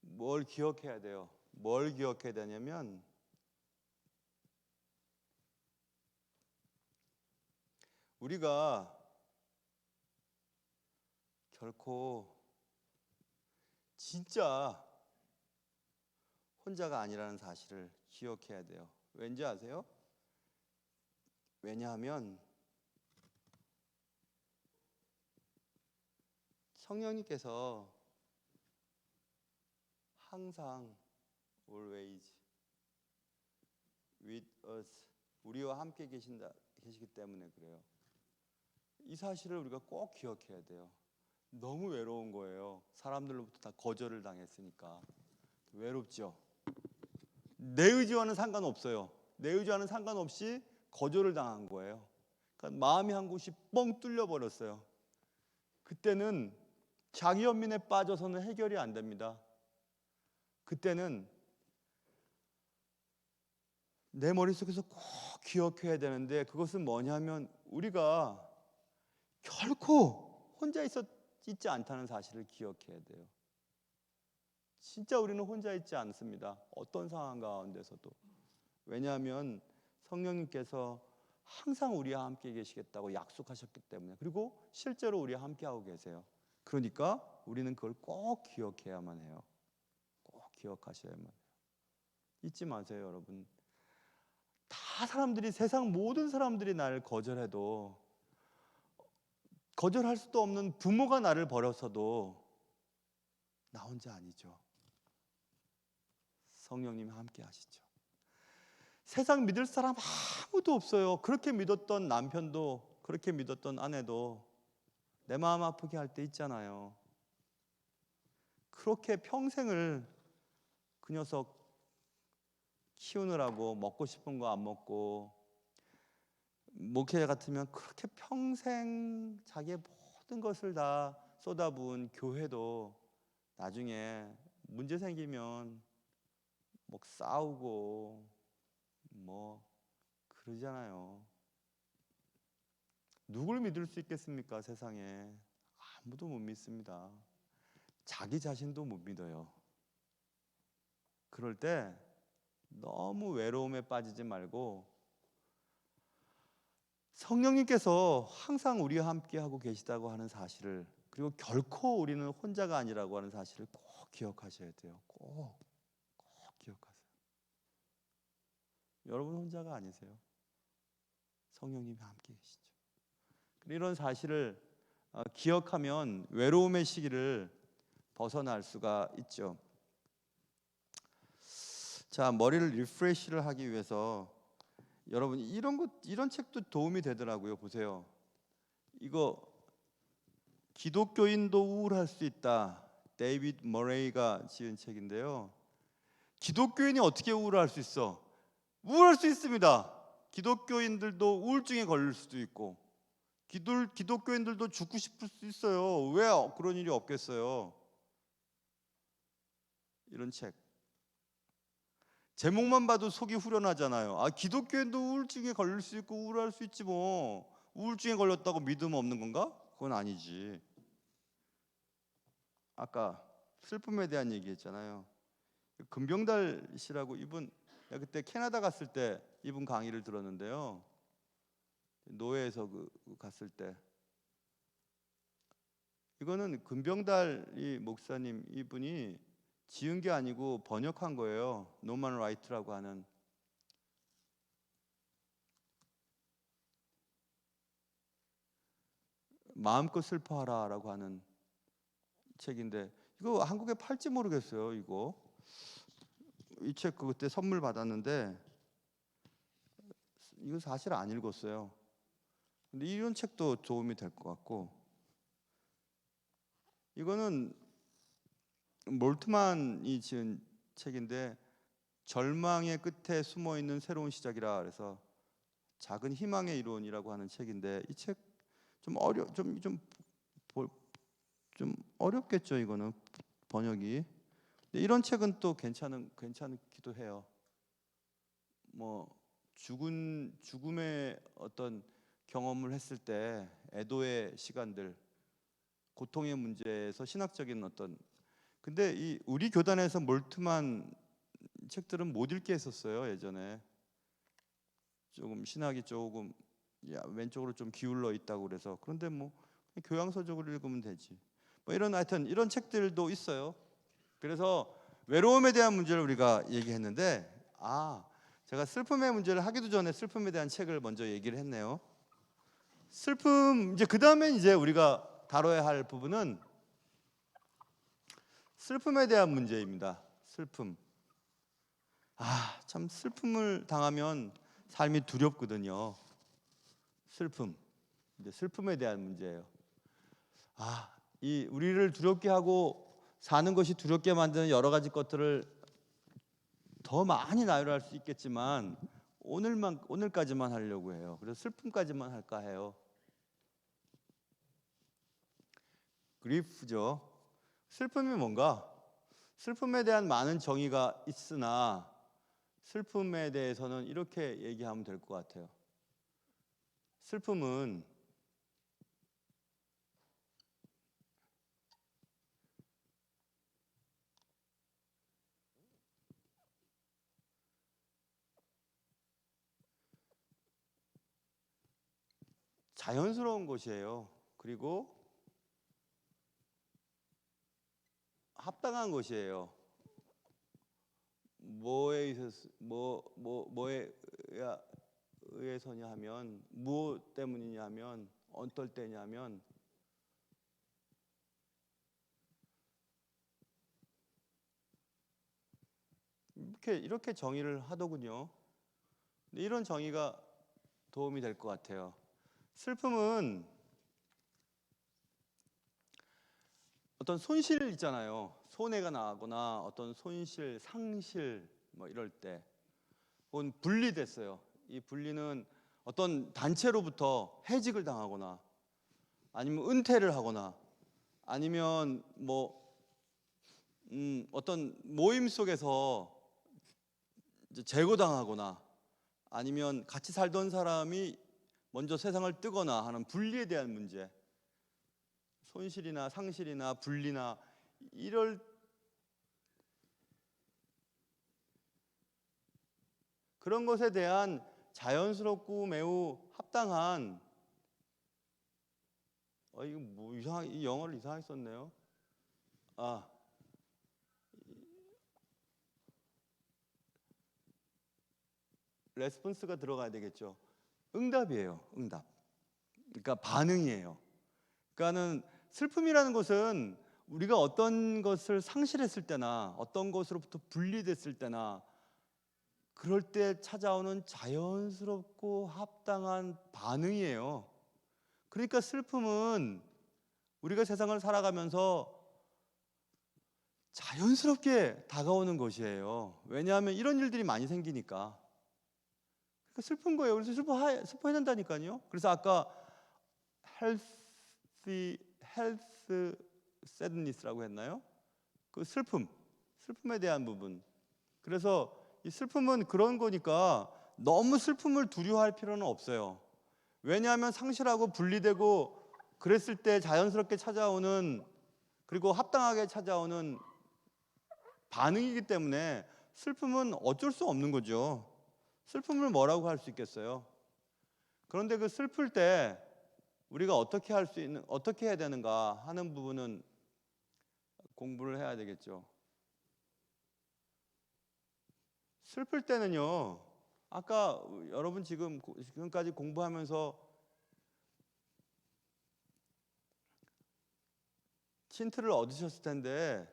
[SPEAKER 1] 뭘 기억해야 돼요? 뭘 기억해야 되냐면 우리가 결코 진짜 혼자가 아니라는 사실을 기억해야 돼요. 왠지 아세요? 왜냐하면 성령님께서 항상 always with us 우리와 함께 계시기 때문에 그래요. 이 사실을 우리가 꼭 기억해야 돼요. 너무 외로운 거예요. 사람들로부터 다 거절을 당했으니까 외롭죠. 내 의지와는 상관없어요. 내 의지와는 상관없이 거절을 당한 거예요. 그러니까 마음이 한 곳이 뻥 뚫려 버렸어요. 그때는 자기 연민에 빠져서는 해결이 안 됩니다. 그때는 내 머릿속에서 꼭 기억해야 되는데 그것은 뭐냐면 우리가 결코 혼자 있지 않다는 사실을 기억해야 돼요. 진짜 우리는 혼자 있지 않습니다. 어떤 상황 가운데서도. 왜냐하면 성령님께서 항상 우리와 함께 계시겠다고 약속하셨기 때문에 그리고 실제로 우리와 함께하고 계세요. 그러니까 우리는 그걸 꼭 기억해야만 해요. 꼭 기억하셔야만 해요. 잊지 마세요, 여러분. 세상 모든 사람들이 나를 거절해도 거절할 수도 없는 부모가 나를 버렸어도 나 혼자 아니죠. 성령님이 함께 하시죠. 세상 믿을 사람 아무도 없어요. 그렇게 믿었던 남편도 그렇게 믿었던 아내도 내 마음 아프게 할 때 있잖아요. 그렇게 평생을 그 녀석 키우느라고 먹고 싶은 거 안 먹고 목회자 같으면 그렇게 평생 자기의 모든 것을 다 쏟아부은 교회도 나중에 문제 생기면 뭐 싸우고 뭐 그러잖아요. 누굴 믿을 수 있겠습니까? 세상에 아무도 못 믿습니다. 자기 자신도 못 믿어요. 그럴 때 너무 외로움에 빠지지 말고 성령님께서 항상 우리와 함께 하고 계시다고 하는 사실을 그리고 결코 우리는 혼자가 아니라고 하는 사실을 꼭 기억하셔야 돼요. 꼭 기억하세요. 여러분 혼자가 아니세요. 성령님이 함께 계시죠. 이런 사실을 기억하면 외로움의 시기를 벗어날 수가 있죠. 자, 머리를 리프레시를 하기 위해서 여러분 이런 책도 도움이 되더라고요. 보세요. 이거 기독교인도 우울할 수 있다. 데이비드 머레이가 지은 책인데요. 기독교인이 어떻게 우울할 수 있어? 우울할 수 있습니다. 기독교인들도 우울증에 걸릴 수도 있고 기독교인들도 죽고 싶을 수 있어요. 왜 그런 일이 없겠어요? 이런 책. 제목만 봐도 속이 후련하잖아요. 기독교인도 우울증에 걸릴 수 있고 우울할 수 있지 뭐. 우울증에 걸렸다고 믿음 없는 건가? 그건 아니지. 아까 슬픔에 대한 얘기했잖아요. 금병달 씨라고 이분, 내가 그때 캐나다 갔을 때 이분 강의를 들었는데요. 노예에서 갔을 때 이거는 금병달 이 목사님 이분이 지은 게 아니고 번역한 거예요. 노만 라이트라고 하는. 마음껏 슬퍼하라라고 하는 책인데 이거 한국에 팔지 모르겠어요. 이 책 그때 선물 받았는데 이거 사실 안 읽었어요. 근데 이런 책도 도움이 될 것 같고, 이거는 몰트만이 지은 책인데 절망의 끝에 숨어 있는 새로운 시작이라 그래서 작은 희망의 이론이라고 하는 책인데 이 책 좀 어렵겠죠. 이거는 번역이. 근데 이런 책은 또 괜찮기도 해요. 뭐 죽음의 어떤 경험을 했을 때 애도의 시간들, 고통의 문제에서 신학적인 어떤. 근데 이 우리 교단에서 몰트만 책들은 못 읽게 했었어요. 예전에 조금 신학이 조금 왼쪽으로 좀 기울어 있다고 그래서. 그런데 뭐 교양서적으로 읽으면 되지. 뭐 하여튼 이런 책들도 있어요. 그래서 외로움에 대한 문제를 우리가 얘기했는데 제가 슬픔의 문제를 하기도 전에 슬픔에 대한 책을 먼저 얘기를 했네요. 슬픔, 이제 그다음에 이제 우리가 다뤄야 할 부분은 슬픔에 대한 문제입니다. 슬픔. 참 슬픔을 당하면 삶이 두렵거든요. 슬픔. 이제 슬픔에 대한 문제예요. 이 우리를 두렵게 하고 사는 것이 두렵게 만드는 여러 가지 것들을 더 많이 나열할 수 있겠지만 오늘까지만 하려고 해요. 그래서 슬픔까지만 할까 해요. 그리프죠. 슬픔이 뭔가? 슬픔에 대한 많은 정의가 있으나 슬픔에 대해서는 이렇게 얘기하면 될 것 같아요. 슬픔은 자연스러운 것이에요. 그리고 합당한 것이에요. 뭐에 의해서냐 하면, 무엇 때문이냐 하면, 어떨 때냐면 이렇게 정의를 하더군요. 이런 정의가 도움이 될 것 같아요. 슬픔은 어떤 손실 있잖아요. 손해가 나거나 어떤 손실, 상실 뭐 이럴 때, 혹은 분리됐어요. 이 분리는 어떤 단체로부터 해직을 당하거나 아니면 은퇴를 하거나 아니면 어떤 모임 속에서 이제 제거당하거나 아니면 같이 살던 사람이 먼저 세상을 뜨거나 하는 분리에 대한 문제, 손실이나 상실이나 분리나 이럴 그런 것에 대한 자연스럽고 매우 합당한 이거 뭐 이 영어를 이상하게 썼네요. 레스폰스가 들어가야 되겠죠. 응답이에요. 응답. 그러니까 반응이에요. 그러니까는 슬픔이라는 것은 우리가 어떤 것을 상실했을 때나 어떤 것으로부터 분리됐을 때나 그럴 때 찾아오는 자연스럽고 합당한 반응이에요. 그러니까 슬픔은 우리가 세상을 살아가면서 자연스럽게 다가오는 것이에요. 왜냐하면 이런 일들이 많이 생기니까. 그러니까 슬픈 거예요. 그래서 슬퍼해야 된다니까요. 그래서 아까 헬스 새드니스라고 했나요? 그 슬픔에 대한 부분. 그래서 이 슬픔은 그런 거니까 너무 슬픔을 두려워할 필요는 없어요. 왜냐하면 상실하고 분리되고 그랬을 때 자연스럽게 찾아오는, 그리고 합당하게 찾아오는 반응이기 때문에 슬픔은 어쩔 수 없는 거죠. 슬픔을 뭐라고 할 수 있겠어요? 그런데 그 슬플 때 우리가 어떻게 해야 되는가 하는 부분은 공부를 해야 되겠죠. 슬플 때는요, 아까 여러분 지금까지 공부하면서 힌트를 얻으셨을 텐데,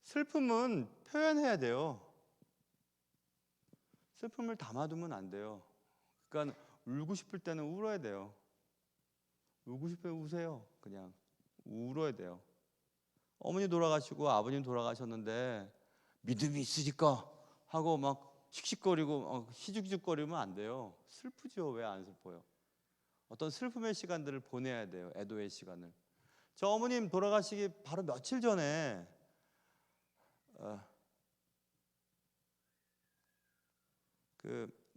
[SPEAKER 1] 슬픔은 표현해야 돼요. 슬픔을 담아두면 안 돼요. 그러니까 울고 싶을 때는 울어야 돼요. 울고 싶으면 우세요. 그냥 울어야 돼요. 어머니 돌아가시고 아버님 돌아가셨는데 믿음이 있으니까 하고 막 씩씩거리고 희죽희죽거리면 안 돼요. 슬프죠. 왜 안 슬퍼요? 어떤 슬픔의 시간들을 보내야 돼요. 애도의 시간을. 저 어머님 돌아가시기 바로 며칠 전에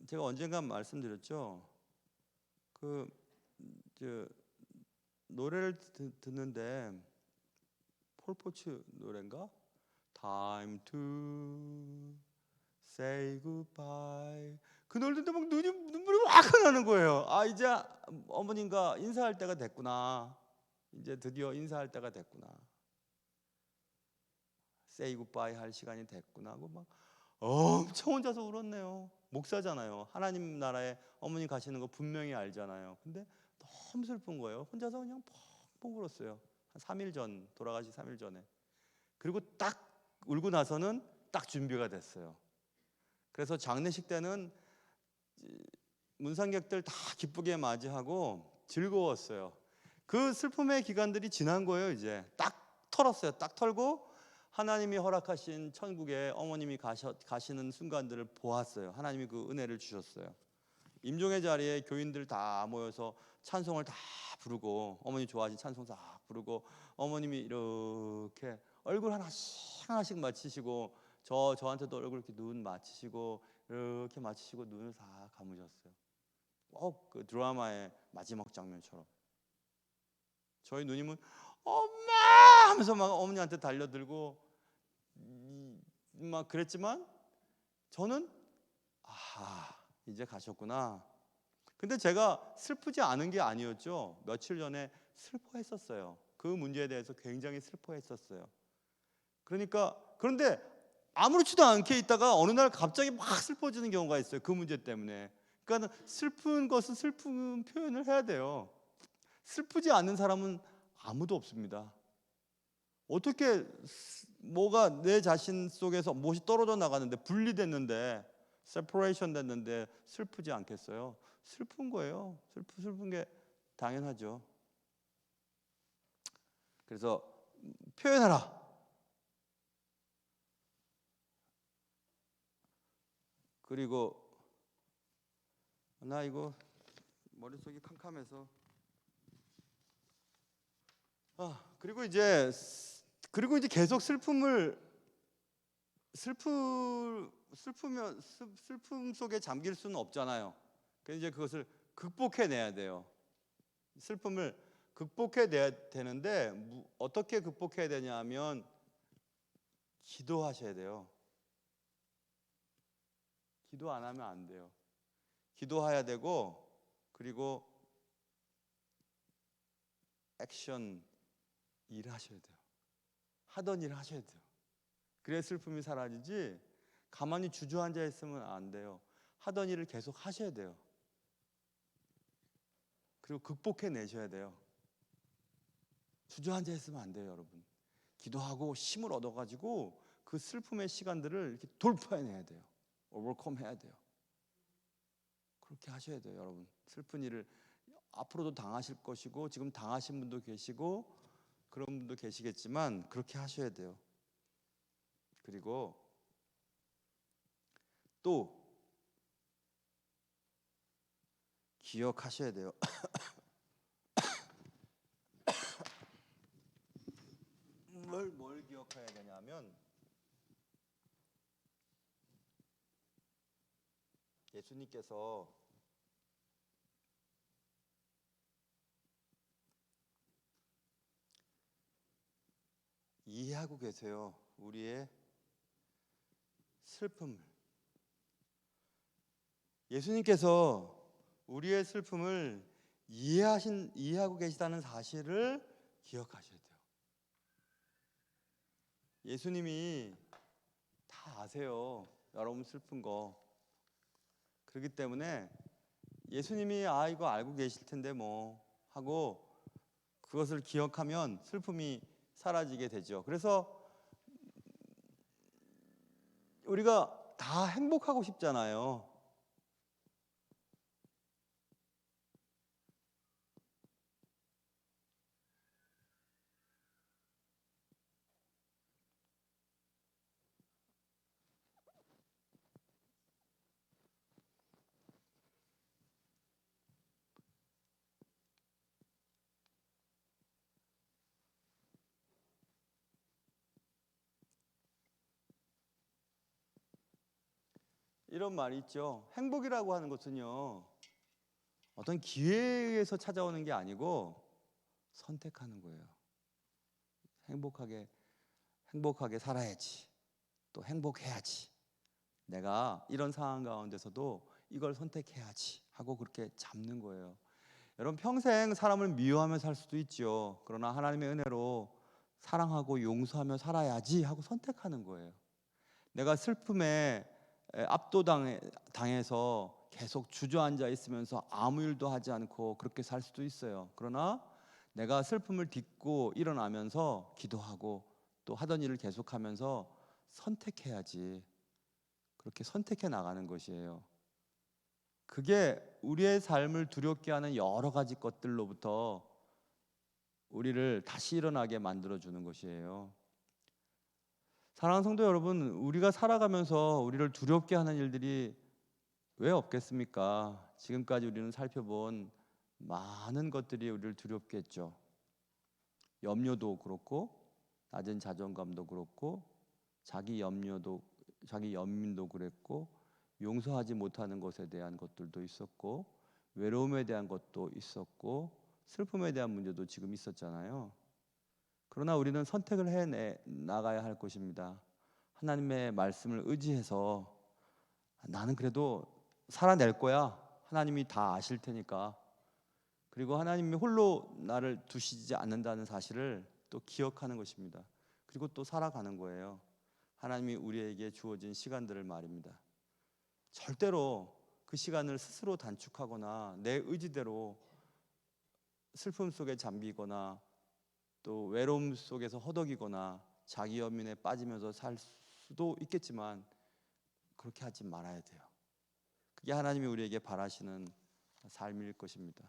[SPEAKER 1] 제가 언젠가 말씀드렸죠. 저 노래를 듣는데 폴포츠 노래인가? Time to say goodbye. 그 노래 듣는데 막 눈물이 확 나는 거예요. 아, 이제 어머님과 인사할 때가 됐구나. 이제 드디어 인사할 때가 됐구나. say goodbye 할 시간이 됐구나 하고 막 엄청 혼자서 울었네요. 목사잖아요. 하나님 나라에 어머니 가시는 거 분명히 알잖아요. 근데 너무 슬픈 거예요. 혼자서 그냥 펑펑 울었어요. 한 3일 전, 돌아가시 3일 전에. 그리고 딱 울고 나서는 딱 준비가 됐어요. 그래서 장례식 때는 문상객들 다 기쁘게 맞이하고 즐거웠어요. 그 슬픔의 기간들이 지난 거예요. 이제 딱 털었어요. 딱 털고 하나님이 허락하신 천국에 어머님이 가시는 순간들을 보았어요. 하나님이 그 은혜를 주셨어요. 임종의 자리에 교인들 다 모여서 찬송을 다 부르고, 어머니 좋아하신 찬송 다 부르고, 어머님이 이렇게 얼굴 하나씩 맞추시고, 저한테도 얼굴 이렇게 눈 맞추시고, 이렇게 맞추시고 눈을 다 감으셨어요. 꼭 그 드라마의 마지막 장면처럼. 저희 누님은 엄마 하면서 막 어머니한테 달려들고 막 그랬지만, 저는 이제 가셨구나. 근데 제가 슬프지 않은 게 아니었죠. 며칠 전에 슬퍼했었어요. 그 문제에 대해서 굉장히 슬퍼했었어요. 그런데 아무렇지도 않게 있다가 어느 날 갑자기 막 슬퍼지는 경우가 있어요. 그 문제 때문에. 그러니까 슬픈 것은 슬픈 표현을 해야 돼요. 슬프지 않는 사람은 아무도 없습니다. 어떻게 뭐가 내 자신 속에서 무엇이 떨어져 나가는데, 분리됐는데, 세퍼레이션 됐는데 슬프지 않겠어요? 슬픈 거예요. 슬픈 게 당연하죠. 그래서 표현하라. 그리고 나 이거 머릿속이 캄캄해서 그리고 이제 계속 슬픔 속에 잠길 수는 없잖아요. 그래서 이제 그것을 극복해내야 돼요. 슬픔을 극복해내야 되는데 어떻게 극복해야 되냐면 기도하셔야 돼요. 기도 안 하면 안 돼요. 기도해야 되고, 그리고 액션 일하셔야 돼요. 하던 일 하셔야 돼요. 그래야 슬픔이 사라지지, 가만히 주저앉아 있으면 안 돼요. 하던 일을 계속 하셔야 돼요. 그리고 극복해내셔야 돼요. 주저앉아 있으면 안 돼요, 여러분. 기도하고 힘을 얻어가지고 그 슬픔의 시간들을 이렇게 돌파해내야 돼요. 오버컴 해야 돼요. 그렇게 하셔야 돼요, 여러분. 슬픈 일을 앞으로도 당하실 것이고, 지금 당하신 분도 계시고 그런 분도 계시겠지만 그렇게 하셔야 돼요. 그리고 또 기억하셔야 돼요. 기억해야 되냐면 예수님께서 이해하고 계세요. 우리의 슬픔을. 예수님께서 우리의 슬픔을 이해하고 계시다는 사실을 기억하셔야 돼요. 예수님이 다 아세요. 여러분 슬픈 거. 그렇기 때문에 예수님이 이거 알고 계실 텐데 뭐 하고 그것을 기억하면 슬픔이 사라지게 되죠. 그래서 우리가 다 행복하고 싶잖아요. 이런 말이 있죠. 행복이라고 하는 것은요, 어떤 기회에서 찾아오는 게 아니고 선택하는 거예요. 행복하게 살아야지. 또 행복해야지. 내가 이런 상황 가운데서도 이걸 선택해야지 하고 그렇게 잡는 거예요. 여러분 평생 사람을 미워하며 살 수도 있죠. 그러나 하나님의 은혜로 사랑하고 용서하며 살아야지 하고 선택하는 거예요. 내가 슬픔에 압도당해서 계속 주저앉아 있으면서 아무 일도 하지 않고 그렇게 살 수도 있어요. 그러나 내가 슬픔을 딛고 일어나면서 기도하고 또 하던 일을 계속하면서 선택해야지. 그렇게 선택해 나가는 것이에요. 그게 우리의 삶을 두렵게 하는 여러 가지 것들로부터 우리를 다시 일어나게 만들어주는 것이에요. 사랑하는 성도 여러분, 우리가 살아가면서 우리를 두렵게 하는 일들이 왜 없겠습니까? 지금까지 우리는 살펴본 많은 것들이 우리를 두렵게 했죠. 염려도 그렇고 낮은 자존감도 그렇고 자기 연민도 그랬고 용서하지 못하는 것에 대한 것들도 있었고 외로움에 대한 것도 있었고 슬픔에 대한 문제도 지금 있었잖아요. 그러나 우리는 선택을 해 나가야 할 것입니다. 하나님의 말씀을 의지해서 나는 그래도 살아낼 거야. 하나님이 다 아실 테니까. 그리고 하나님이 홀로 나를 두시지 않는다는 사실을 또 기억하는 것입니다. 그리고 또 살아가는 거예요. 하나님이 우리에게 주어진 시간들을 말입니다. 절대로 그 시간을 스스로 단축하거나 내 의지대로 슬픔 속에 잠기거나 또 외로움 속에서 허덕이거나 자기 연민에 빠지면서 살 수도 있겠지만 그렇게 하지 말아야 돼요. 그게 하나님이 우리에게 바라시는 삶일 것입니다.